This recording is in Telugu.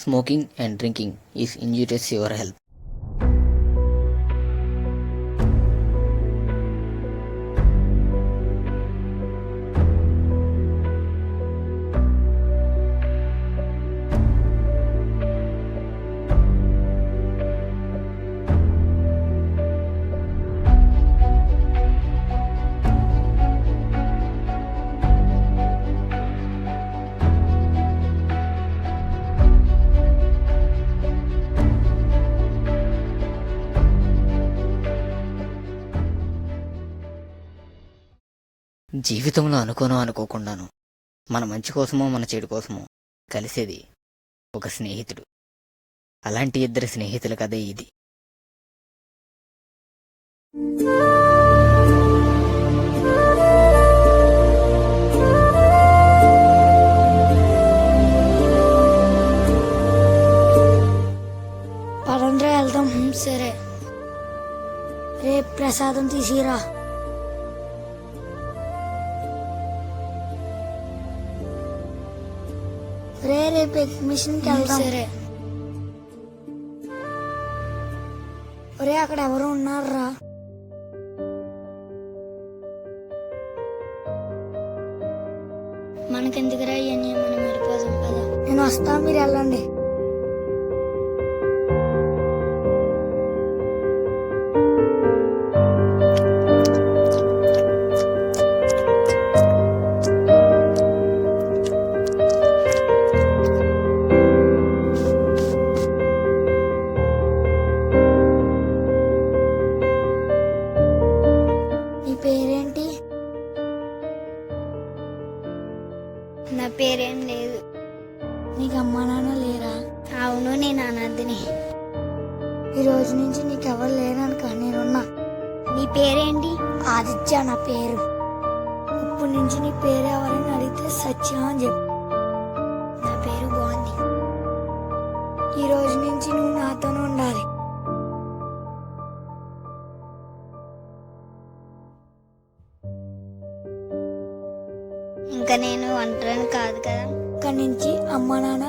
Smoking and drinking is injurious to your health. జీవితంలో అనుకోకుండాను మన మంచి కోసమో మన చెడు కోసమో కలిసేది ఒక స్నేహితుడు. అలాంటి ఇద్దరు స్నేహితుల కథే ఇది. పదండ్రా వెళ్దాం. సరే, రేపు ప్రసాదం తీసిరా. రేపు ఎగ్జిబిషన్కి వెళ్దాం. సరే. ఒరే, అక్కడ ఎవరు ఉన్నారా? మనకెందుకురా ఇవన్నీ, మనం వెళ్ళిపోదాం కదా. నేను వస్తా, మీరు వెళ్ళండి. పేరేంటి? నా పేరేం లేదు. నీకు అమ్మా నాన్న లేరా? అవును, నేను అనాథని. ఈ రోజు నుంచి నీకెవరు లేరనుక, నేనున్నా. నీ పేరేంటి? ఆదిత్య నా పేరు. ఇప్పటి నుంచి నీ పేరు ఎవరైనా అడిగితే సత్యం అని చెప్పు. నా పేరు బాగుంది. ఈ రోజు నుంచి నువ్వు నాతోనే ఉండాలి. ఇంకా నేను ఒంటరిని కాదు కదా. ఇక్కడి నుంచి అమ్మ నాన్న